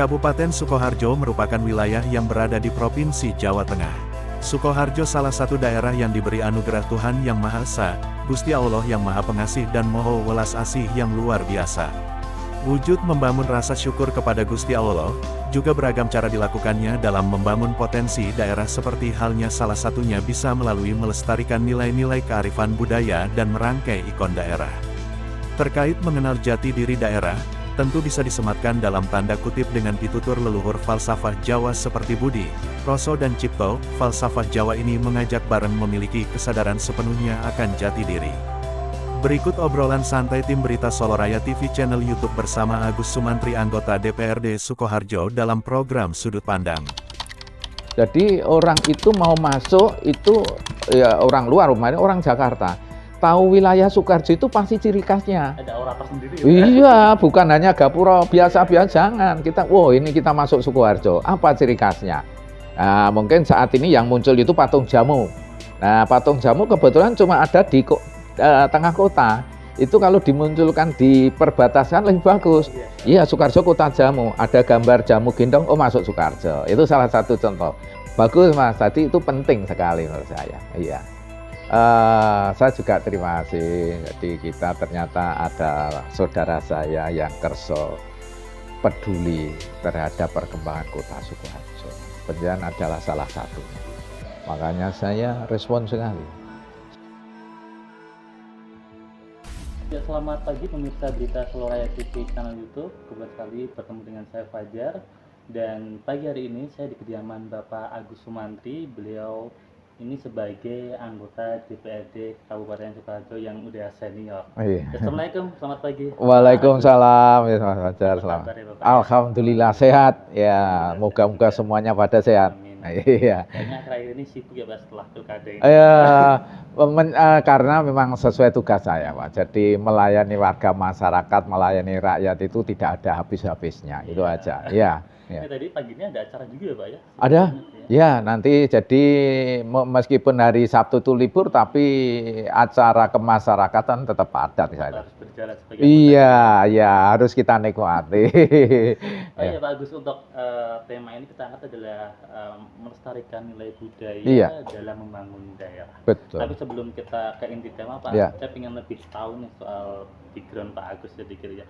Kabupaten Sukoharjo merupakan wilayah yang berada di Provinsi Jawa Tengah. Sukoharjo salah satu daerah yang diberi anugerah Tuhan Yang Maha Esa, Gusti Allah yang Maha Pengasih dan Moho Welas Asih yang luar biasa. Wujud membangun rasa syukur kepada Gusti Allah, juga beragam cara dilakukannya dalam membangun potensi daerah seperti halnya salah satunya bisa melalui melestarikan nilai-nilai kearifan budaya dan merangkai ikon daerah. Terkait mengenal jati diri daerah, tentu bisa disematkan dalam tanda kutip dengan pitutur leluhur falsafah Jawa seperti Budi, Roso dan Cipto. Falsafah Jawa ini mengajak bareng memiliki kesadaran sepenuhnya akan jati diri. Berikut obrolan santai tim berita Soloraya TV channel YouTube bersama Agus Sumantri anggota DPRD Sukoharjo dalam program Sudut Pandang. Jadi orang itu mau masuk itu ya orang luar, orang Jakarta. Tahu wilayah Sukoharjo itu pasti ciri khasnya. Ada aura tersendiri. Iya, bukan hanya gapura biasa-biasa, jangan. Ini kita masuk Sukoharjo. Apa ciri khasnya? Nah, mungkin saat ini yang muncul itu patung jamu. Nah, patung jamu kebetulan cuma ada di tengah kota. Itu kalau dimunculkan di perbatasan lebih bagus. Iya, Sukoharjo kota jamu. Ada gambar jamu gendong, oh masuk Sukoharjo. Itu salah satu contoh. Bagus Mas, tadi itu penting sekali menurut saya. Iya. Saya juga terima kasih. Jadi kita ternyata ada saudara saya yang kerso peduli terhadap perkembangan kota Sukoharjo. Penjenengan adalah salah satunya. Makanya saya respon sekali. Ya, selamat pagi pemirsa berita Soloraya TV channel YouTube. Kebetulan sekali bertemu dengan saya Fajar. Dan pagi hari ini saya di kediaman Bapak Agus Sumantri. Beliau ini sebagai anggota DPRD Kabupaten Sukoharjo yang udah senior. Iya. Assalamualaikum, selamat pagi. Waalaikumsalam, ya Mas Fajar. Apa kabar ya, Bapak? Alhamdulillah sehat. Ya, moga-moga semuanya pada sehat. Amin. Iya. Kayaknya akhir ini sibuk ya Pak setelah pilkada ini. Karena memang sesuai tugas saya, Pak. Jadi melayani warga masyarakat, melayani rakyat itu tidak ada habis-habisnya. Itu aja. Iya. Ini tadi pagi ini ada acara juga ya Pak ya? Ada? Ya, nanti jadi meskipun hari Sabtu itu libur, tapi acara kemasyarakatan tetap ada di sana. Harus berjalan sebagai Iya, ya harus kita nikmati. ya Pak Agus, untuk tema ini kita angkat adalah melestarikan nilai budaya dalam membangun daerah. Betul. Tapi sebelum kita ke inti tema Pak, saya ingin lebih tahu nih soal background Pak Agus sedikit ya.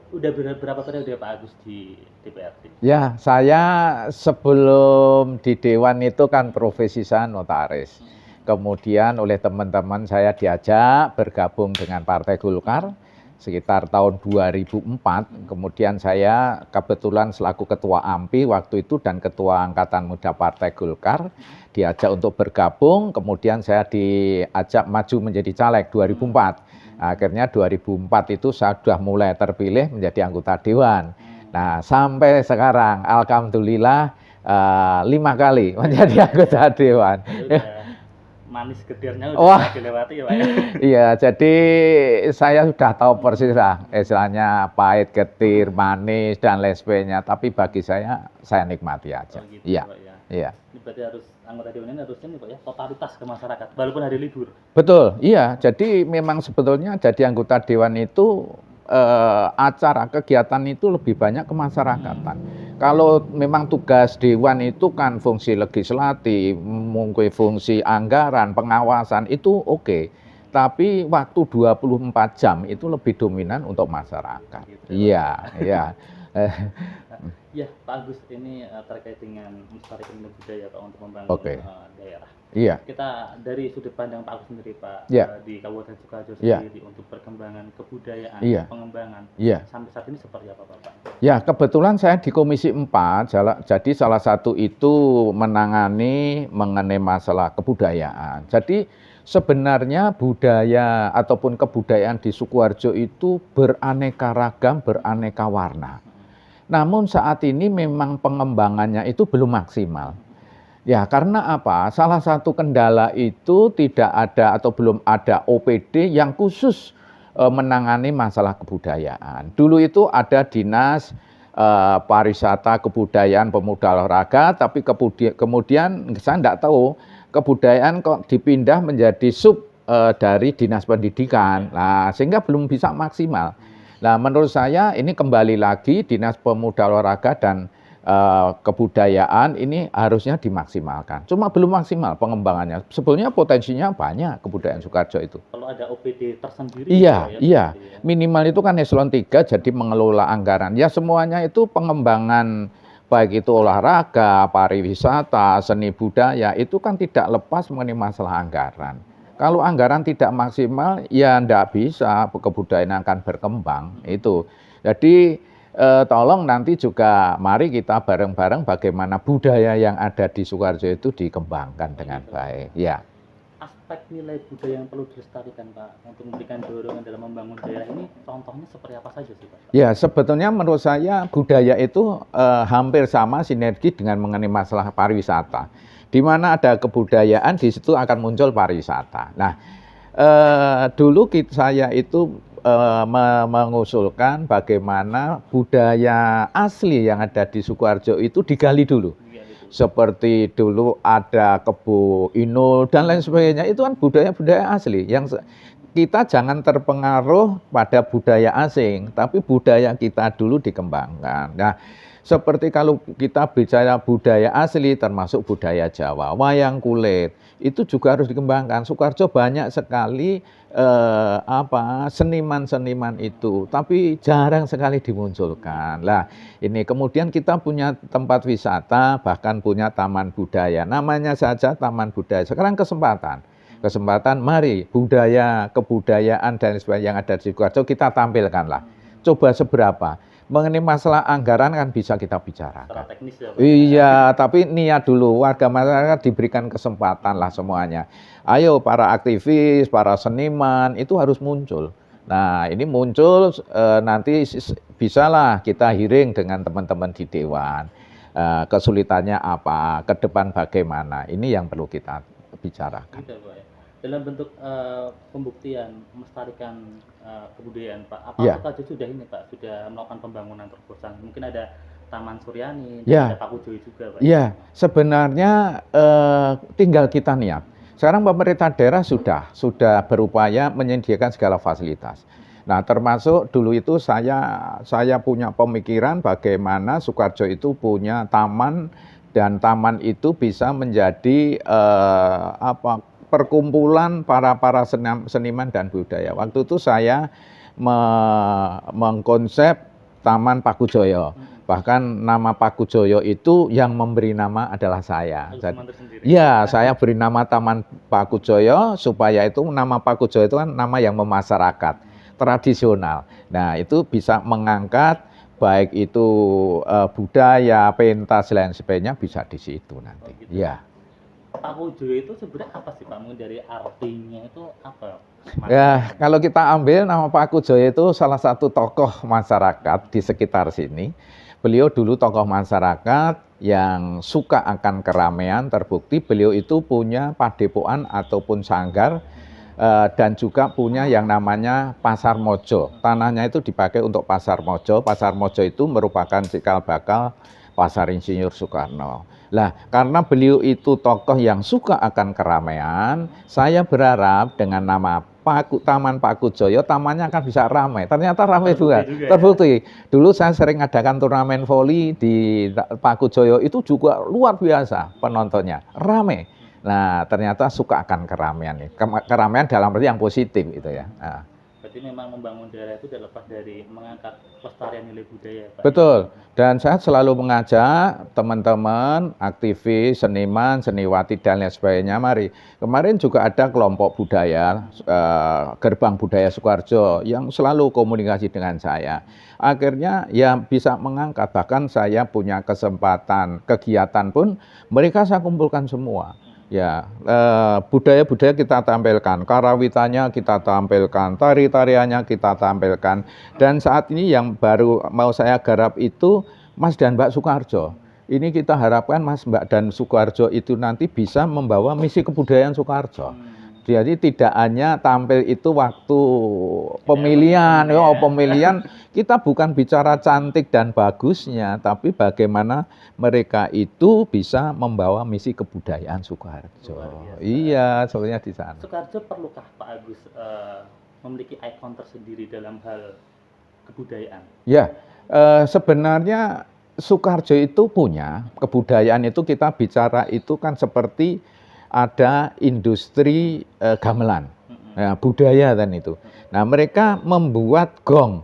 Udah berapa periode Pak Agus di DPRD? Ya, saya sebelum di Dewan itu kan profesi saya notaris. Kemudian oleh teman-teman saya diajak bergabung dengan Partai Golkar sekitar tahun 2004. Kemudian saya kebetulan selaku Ketua AMPI waktu itu dan Ketua Angkatan Muda Partai Golkar diajak untuk bergabung. Kemudian saya diajak maju menjadi caleg 2004. Akhirnya 2004 itu saya sudah mulai terpilih menjadi anggota Dewan. Nah, sampai sekarang alhamdulillah 5 kali menjadi anggota Dewan. Manis getirnya udah dilewati ya Pak ya? Iya, jadi saya sudah tahu persis lah istilahnya pahit, getir, manis dan lain sebagainya. Tapi bagi saya nikmati aja. Gitu, iya. Pak, ya. Iya. Ini berarti harus anggota Dewan ini harusnya nih Pak ya, totalitas ke masyarakat walaupun hari libur. Betul, iya. Jadi memang sebetulnya jadi anggota Dewan itu acara kegiatan itu lebih banyak kemasyarakatan. Kalau memang tugas Dewan itu kan fungsi legislatif, mungkin fungsi anggaran, pengawasan itu oke. Tapi waktu 24 jam itu lebih dominan untuk masyarakat. Iya, iya. Ya, Pak Agus, ini terkait dengan melestarikan budaya Pak untuk membangun daerah. Iya. Kita dari sudut pandang Pak Agus sendiri Pak, di Kabupaten Sukoharjo sendiri untuk perkembangan kebudayaan, pengembangan, sampai saat ini seperti apa Pak? Ya, kebetulan saya di Komisi 4, jadi salah satu itu menangani mengenai masalah kebudayaan. Jadi sebenarnya budaya ataupun kebudayaan di Sukoharjo itu beraneka ragam, beraneka warna. Namun saat ini memang pengembangannya itu belum maksimal. Ya, karena apa? Salah satu kendala itu tidak ada atau belum ada OPD yang khusus menangani masalah kebudayaan. Dulu itu ada dinas pariwisata, kebudayaan, pemuda olahraga, tapi kemudian saya tidak tahu kebudayaan kok dipindah menjadi sub dari dinas pendidikan. Nah, sehingga belum bisa maksimal. Nah, menurut saya ini kembali lagi Dinas Pemuda Olahraga dan Kebudayaan ini harusnya dimaksimalkan. Cuma belum maksimal pengembangannya. Sebetulnya potensinya banyak kebudayaan Sukoharjo itu. Kalau ada OPD tersendiri Iya, gitu ya iya. berarti ya? Minimal itu kan eselon 3 jadi mengelola anggaran. Ya semuanya itu pengembangan baik itu olahraga, pariwisata, seni budaya itu kan tidak lepas mengenai masalah anggaran. Kalau anggaran tidak maksimal ya enggak bisa kebudayaan akan berkembang itu. Jadi tolong nanti juga mari kita bareng-bareng bagaimana budaya yang ada di Sukoharjo itu dikembangkan dengan baik. Ya. Aspek nilai budaya yang perlu dilestarikan Pak untuk memberikan dorongan dalam membangun daerah ini contohnya seperti apa saja sih Pak? Ya, sebetulnya menurut saya budaya itu hampir sama sinergi dengan mengenai masalah pariwisata. Di mana ada kebudayaan, di situ akan muncul pariwisata. Nah, dulu saya itu mengusulkan bagaimana budaya asli yang ada di Sukoharjo itu digali dulu. Iya, gitu. Seperti dulu ada Kebo Inul dan lain sebagainya, itu kan budaya-budaya asli yang kita jangan terpengaruh pada budaya asing, tapi budaya kita dulu dikembangkan. Nah, seperti kalau kita bicara budaya asli termasuk budaya Jawa, wayang kulit, itu juga harus dikembangkan. Sukoharjo banyak sekali seniman-seniman itu, tapi jarang sekali dimunculkan. Lah, ini kemudian kita punya tempat wisata, bahkan punya taman budaya. Namanya saja taman budaya. Sekarang kesempatan mari budaya, kebudayaan dan sebagainya yang ada di Sukoharjo kita tampilkanlah. Coba seberapa. Mengenai masalah anggaran kan bisa kita bicarakan. Secara teknis ya Pak? Iya, tapi niat dulu warga masyarakat diberikan kesempatan lah semuanya. Ayo para aktivis, para seniman itu harus muncul. Nah, ini muncul nanti bisalah kita hearing dengan teman-teman di dewan. Kesulitannya apa, ke depan bagaimana. Ini yang perlu kita bicarakan. Gitu ya Pak ya. Dalam bentuk pembuktian melestarikan kebudayaan Pak, apa Ya. Sukoharjo sudah ini Pak, sudah melakukan pembangunan terobosan? Mungkin ada Taman Suryani, dan Ya. ada Pakujoy juga Pak. Iya, sebenarnya tinggal kita niat. Sekarang pemerintah daerah sudah berupaya menyediakan segala fasilitas. Nah, termasuk dulu itu saya punya pemikiran bagaimana Sukoharjo itu punya taman dan taman itu bisa menjadi perkumpulan para seniman dan budaya. Waktu itu saya mengkonsep Taman Pakujoyo. Bahkan nama Pakujoyo itu yang memberi nama adalah saya. Agus Sumantri sendiri. Ya, saya beri nama Taman Pakujoyo supaya itu nama Pakujoyo itu kan nama yang memasyarakat, tradisional. Nah, itu bisa mengangkat baik itu budaya, pentas, lain sebagainya bisa di situ nanti. Oh, gitu. Ya. Pakujoy itu sebenarnya apa sih Pak? Mungkin dari artinya itu apa? Ya, kalau kita ambil nama Pak Kujoyo itu salah satu tokoh masyarakat di sekitar sini. Beliau dulu tokoh masyarakat yang suka akan keramaian, terbukti beliau itu punya padepokan ataupun sanggar dan juga punya yang namanya Pasar Mojo. Tanahnya itu dipakai untuk Pasar Mojo. Pasar Mojo itu merupakan cikal bakal Pasar Insinyur Soekarno. Lah, karena beliau itu tokoh yang suka akan keramaian, saya berharap dengan nama Taman Pakujoyo, tamannya akan bisa ramai. Ternyata ramai juga. Terbukti. Dulu saya sering adakan turnamen voli di Pakujoyo, itu juga luar biasa penontonnya, ramai. Nah, ternyata suka akan keramaian nih. Keramaian dalam arti yang positif itu ya. Nah. Berarti memang membangun daerah itu tidak lepas dari mengangkat pelestarian nilai budaya Pak. Betul. Dan saya selalu mengajak teman-teman, aktivis, seniman, seniwati dan lain sebagainya. Mari. Kemarin juga ada kelompok budaya, Gerbang Budaya Sukoharjo yang selalu komunikasi dengan saya. Akhirnya ya bisa mengangkat. Bahkan saya punya kesempatan kegiatan pun mereka saya kumpulkan semua. Ya, budaya-budaya kita tampilkan, karawitanya kita tampilkan, tari-tariannya kita tampilkan. Dan saat ini yang baru mau saya garap itu Mas dan Mbak Sukoharjo. Ini kita harapkan Mas, Mbak dan Sukoharjo itu nanti bisa membawa misi kebudayaan Sukoharjo. Jadi tidak hanya tampil itu waktu pemilihan, pemilihan kita bukan bicara cantik dan bagusnya, tapi bagaimana mereka itu bisa membawa misi kebudayaan Sukoharjo. Iya, sebenarnya di sana. Sukoharjo perlukah Pak Agus memiliki ikon tersendiri dalam hal kebudayaan? Ya, sebenarnya Sukoharjo itu punya kebudayaan itu kita bicara itu kan seperti ada industri gamelan, ya, budaya kan itu. Nah mereka membuat gong.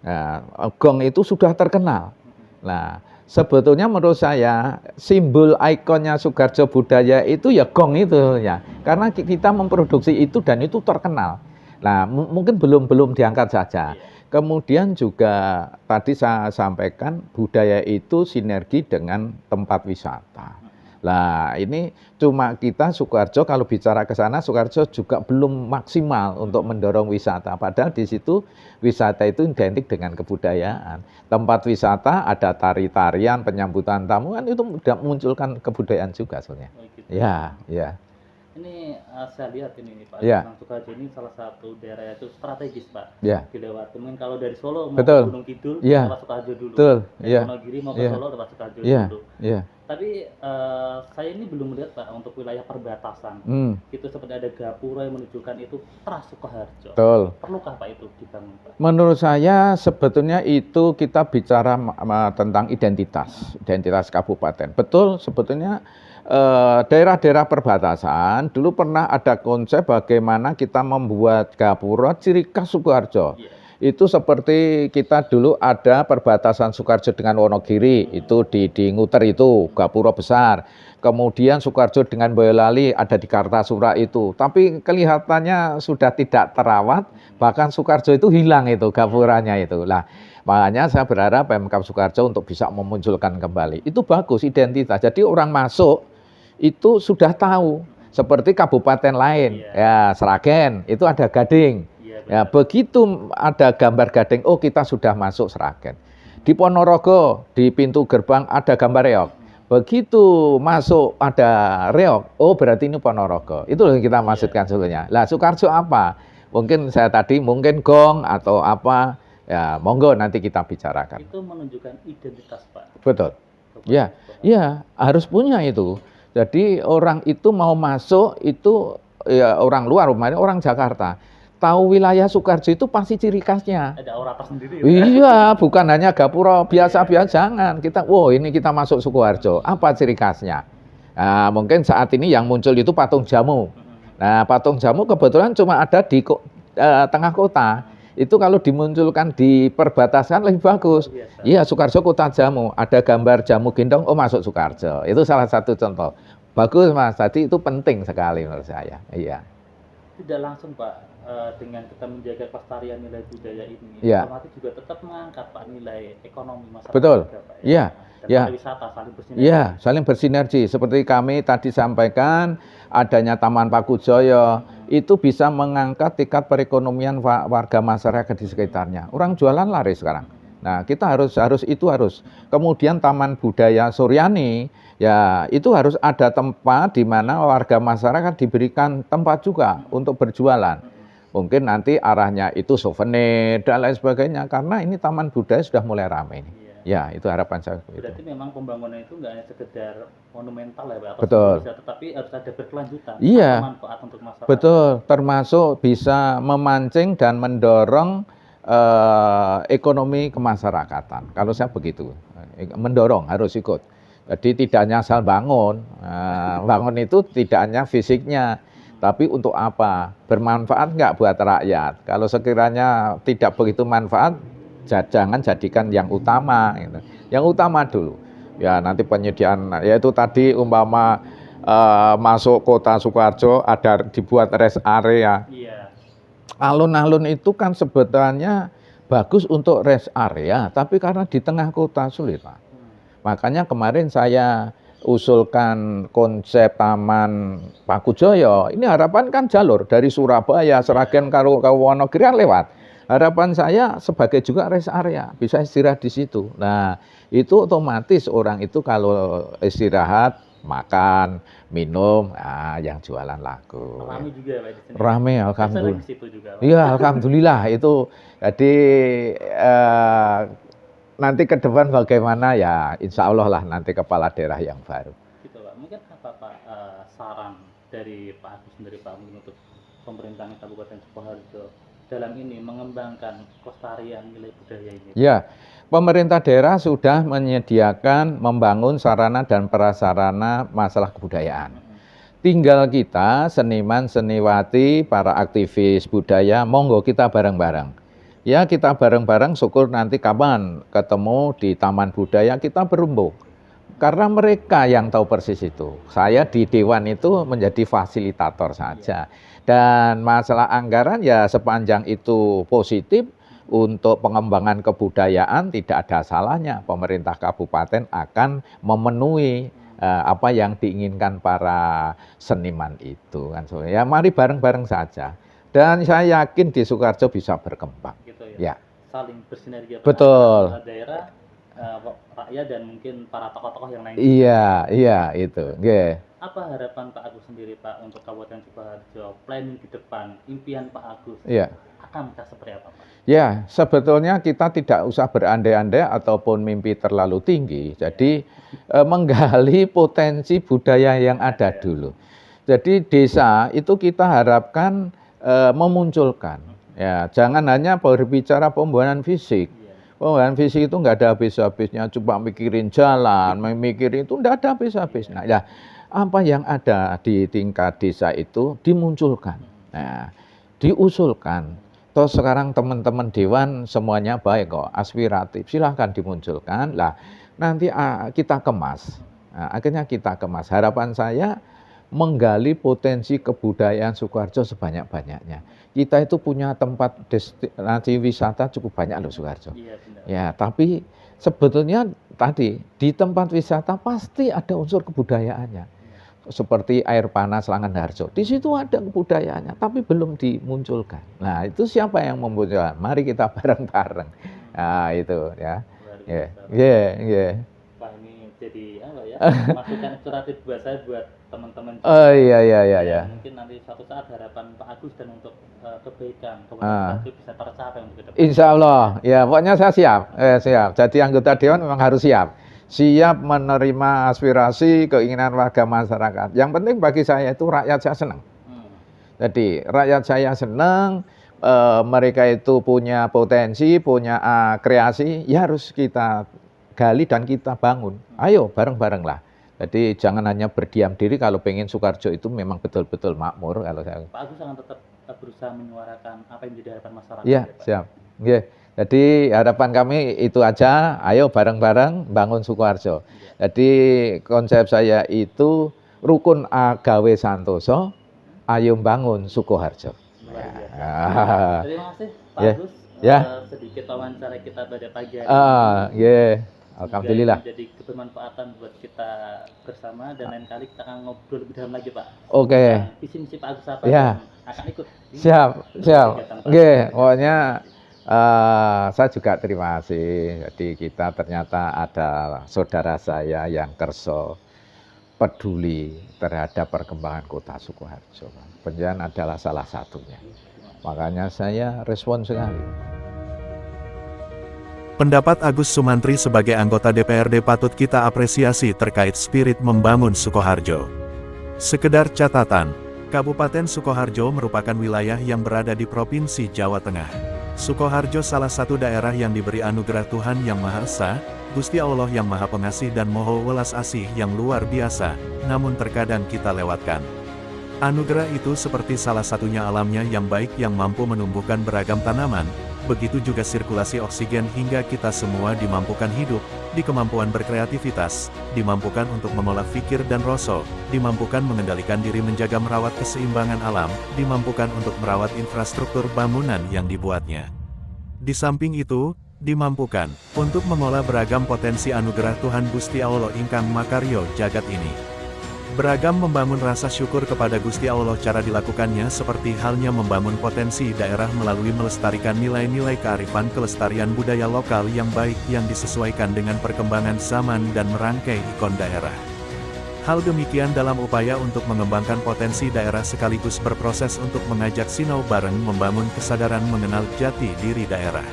Nah, gong itu sudah terkenal. Nah sebetulnya menurut saya simbol ikonnya Sukoharjo budaya itu ya gong itu ya, karena kita memproduksi itu dan itu terkenal. Nah mungkin belum diangkat saja. Kemudian juga tadi saya sampaikan budaya itu sinergi dengan tempat wisata. Nah ini cuma kita Sukoharjo kalau bicara ke sana Sukoharjo juga belum maksimal untuk mendorong wisata. Padahal di situ wisata itu identik dengan kebudayaan. Tempat wisata ada tari-tarian, penyambutan tamu kan itu sudah munculkan kebudayaan juga sebenarnya. Oh, gitu. Ya, ya. Ini saya lihat ini Pak, Ya. Memang Sukoharjo ini salah satu daerah itu strategis Pak. Ya. Dilewati. Mungkin kalau dari Solo mau Betul. ke Gunung Kidul, Ya. lewat Sukoharjo dulu. Betul. Dari Ya. Wonogiri mau ke Ya. Solo lewat Sukoharjo Ya. dulu. Ya. Tapi saya ini belum melihat Pak untuk wilayah perbatasan. Itu seperti ada gapura yang menunjukkan itu Trans Sukoharjo. Betul. Perlukah Pak itu dibangun Pak? Menurut saya sebetulnya itu kita bicara tentang identitas kabupaten. Betul, sebetulnya daerah-daerah perbatasan dulu pernah ada konsep bagaimana kita membuat gapura ciri khas Sukoharjo. Itu seperti kita dulu ada perbatasan Sukoharjo dengan Wonogiri, itu di Nguter itu gapura besar. Kemudian Sukoharjo dengan Boyolali ada di Kartasura itu. Tapi kelihatannya sudah tidak terawat, bahkan Sukoharjo itu hilang itu gapuranya itu. Lah, makanya saya berharap Pemkab Sukoharjo untuk bisa memunculkan kembali. Itu bagus identitas. Jadi orang masuk itu sudah tahu. Seperti kabupaten lain, ya Sragen itu ada Gading. Ya, begitu ada gambar Gading, oh kita sudah masuk Sragen. Di Ponorogo, di pintu gerbang ada gambar reog. Begitu masuk ada reog, oh berarti ini Ponorogo. Itu yang kita maksudkan sebetulnya. Lah Sukoharjo apa? Mungkin saya tadi mungkin gong atau apa, ya monggo nanti kita bicarakan. Itu menunjukkan identitas Pak. Betul. Ya, ya harus punya itu. Jadi orang itu mau masuk itu ya orang luar, orang Jakarta. Tahu wilayah Sukoharjo itu pasti ciri khasnya. Ada aura tersendiri. Iya, bukan hanya gapura biasa-biasa, jangan. Kita, wow ini kita masuk Sukoharjo, apa ciri khasnya? Nah, mungkin saat ini yang muncul itu patung jamu. Nah, patung jamu kebetulan cuma ada di tengah kota. Itu kalau dimunculkan di perbatasan lebih bagus. Iya, Sukoharjo kota jamu, ada gambar jamu gendong, oh masuk Sukoharjo. Itu salah satu contoh. Bagus Mas, tadi itu penting sekali menurut saya. Iya. Tidak langsung Pak, dengan kita menjaga pelestarian nilai budaya ini, otomatis juga tetap mengangkat Pak nilai ekonomi masyarakat. Betul. Juga, Pak, Iya. Dan Ya. pariwisata saling bersinergi. Iya, saling bersinergi. Seperti kami tadi sampaikan, adanya Taman Pakujoyo itu bisa mengangkat tingkat perekonomian warga masyarakat di sekitarnya. Orang jualan laris sekarang. Nah, kita harus. Kemudian Taman Budaya Suryani, ya itu harus ada tempat di mana warga masyarakat diberikan tempat juga untuk berjualan. Mungkin nanti arahnya itu souvenir dan lain sebagainya, karena ini Taman Budaya sudah mulai ramai ini. Ya, itu harapan saya. Berarti memang pembangunan itu nggak hanya sekedar monumental ya Pak, atau Betul. bisa, tetapi harus ada berkelanjutan. Iya. Ada manfaat untuk masyarakat. Betul, termasuk bisa memancing dan mendorong ekonomi kemasyarakatan. Kalau saya begitu, mendorong harus ikut. Jadi tidak hanya asal bangun, bangun itu tidak hanya fisiknya, tapi untuk apa? Bermanfaat nggak buat rakyat? Kalau sekiranya tidak begitu manfaat, jangan jadikan yang utama. Gitu. Yang utama dulu. Ya nanti penyediaan, yaitu tadi umpama masuk kota Sukoharjo ada dibuat rest area. Iya. Alun-alun itu kan sebetulnya bagus untuk rest area, tapi karena di tengah kota sulit Pak. Makanya kemarin saya usulkan konsep Taman Pakujoyo. Ini harapan kan jalur dari Surabaya, Sragen, ke Wonogiri lewat. Harapan saya sebagai juga rest area, bisa istirahat di situ. Nah, itu otomatis orang itu kalau istirahat, makan, minum, yang jualan laku. Rame juga Pak di sini. Rame, Saya alhamdulillah. sering ke situ juga Pak. Iya, alhamdulillah itu. Jadi nanti ke depan bagaimana ya, insya Allah lah nanti kepala daerah yang baru. Gitu Pak. Mungkin apa Pak saran dari Pak Agus sendiri Pak untuk pemerintahan Kabupaten Sukoharjo dalam ini mengembangkan kelestarian nilai budaya ini? Ya, pemerintah daerah sudah menyediakan membangun sarana dan prasarana masalah kebudayaan. Tinggal kita, seniman, seniwati, para aktivis budaya, monggo kita bareng-bareng. Ya, kita bareng-bareng, syukur nanti kapan ketemu di Taman Budaya, kita berembuk. Karena mereka yang tahu persis itu. Saya di Dewan itu menjadi fasilitator saja. Dan masalah anggaran ya sepanjang itu positif, untuk pengembangan kebudayaan tidak ada salahnya. Pemerintah kabupaten akan memenuhi apa yang diinginkan para seniman itu kan. Ya mari bareng-bareng saja. Dan saya yakin di Sukoharjo bisa berkembang. Gitu Ya. Saling bersinergi. Betul. Antara daerah, rakyat dan mungkin para tokoh-tokoh yang lain. Iya itu. Yeah. Apa harapan Pak Agus sendiri Pak untuk Kabupaten Sukoharjo? Planning ke depan, impian Pak Agus akan seperti apa Pak? Ya, sebetulnya kita tidak usah berandai-andai ataupun mimpi terlalu tinggi. Jadi menggali potensi budaya yang ada dulu. Jadi desa itu kita harapkan memunculkan. Ya, jangan hanya berbicara pembangunan fisik. Pembangunan fisik itu nggak ada habis-habisnya. Coba mikirin jalan, mikirin itu nggak ada habis-habisnya. Ya, apa yang ada di tingkat desa itu dimunculkan, nah, diusulkan. Toh sekarang teman-teman dewan semuanya baik kok, aspiratif, silahkan dimunculkan. Lah nanti kita kemas, nah, akhirnya kita kemas. Harapan saya menggali potensi kebudayaan Sukoharjo sebanyak-banyaknya. Kita itu punya tempat destinasi wisata cukup banyak loh Sukoharjo. Ya, tapi sebetulnya tadi di tempat wisata pasti ada unsur kebudayaannya. Seperti air panas Langenharjo, di situ ada kebudayaannya, tapi belum dimunculkan. Nah, itu siapa yang memunculkan? Mari kita bareng-bareng. Nah, itu ya. Ya. Pak ini jadi apa ya? Masukan inspiratif buat saya buat teman-teman. Oh iya. Mungkin nanti suatu saat harapan Pak Agus dan untuk kebaikan Kabupaten bisa tercapai untuk ke depan. Insya Allah, ya pokoknya saya siap. Siap. Jadi anggota dewan memang harus siap. Siap menerima aspirasi, keinginan warga masyarakat. Yang penting bagi saya itu rakyat saya senang. Jadi rakyat saya senang, mereka itu punya potensi, punya kreasi, ya harus kita gali dan kita bangun. Ayo bareng-bareng lah. Jadi jangan hanya berdiam diri kalau pengen Sukoharjo itu memang betul-betul makmur. Kalau saya. Pak Agus akan tetap berusaha menyuarakan apa yang menjadi harapan masyarakat. Ya, siap. Yeah. Jadi harapan kami itu aja, ayo bareng-bareng bangun Sukoharjo. Jadi konsep saya itu rukun agawe santoso, ayo bangun Sukoharjo. Terima kasih Pak Agus. Sedikit wawancara kita pada pagi hari. Alhamdulillah. Jadi kebermanfaatan buat kita bersama dan lain kali kita akan ngobrol lebih dalam lagi Pak. Oke. Visi misi Pak Agus apa akan ikut. Siap. Pokoknya saya juga terima kasih. Jadi kita ternyata ada saudara saya yang kerso peduli terhadap perkembangan kota Sukoharjo. Penjalan adalah salah satunya. Makanya saya respon sekali. Pendapat Agus Sumantri sebagai anggota DPRD patut kita apresiasi terkait spirit membangun Sukoharjo. Sekedar catatan, Kabupaten Sukoharjo merupakan wilayah yang berada di Provinsi Jawa Tengah. Sukoharjo salah satu daerah yang diberi anugerah Tuhan Yang Maha Esa, Gusti Allah yang Maha Pengasih dan Moho Welas Asih yang luar biasa, namun terkadang kita lewatkan. Anugerah itu seperti salah satunya alamnya yang baik yang mampu menumbuhkan beragam tanaman, begitu juga sirkulasi oksigen hingga kita semua dimampukan hidup, di kemampuan berkreativitas, dimampukan untuk mengolah pikir dan rasa, dimampukan mengendalikan diri menjaga merawat keseimbangan alam, dimampukan untuk merawat infrastruktur bangunan yang dibuatnya. Di samping itu, dimampukan untuk mengolah beragam potensi anugerah Tuhan Gusti Allah ingkang makaryo jagat ini. Beragam membangun rasa syukur kepada Gusti Allah. Cara dilakukannya seperti halnya membangun potensi daerah melalui melestarikan nilai-nilai kearifan kelestarian budaya lokal yang baik yang disesuaikan dengan perkembangan zaman dan merangkai ikon daerah. Hal demikian dalam upaya untuk mengembangkan potensi daerah sekaligus berproses untuk mengajak sinau bareng membangun kesadaran mengenal jati diri daerah.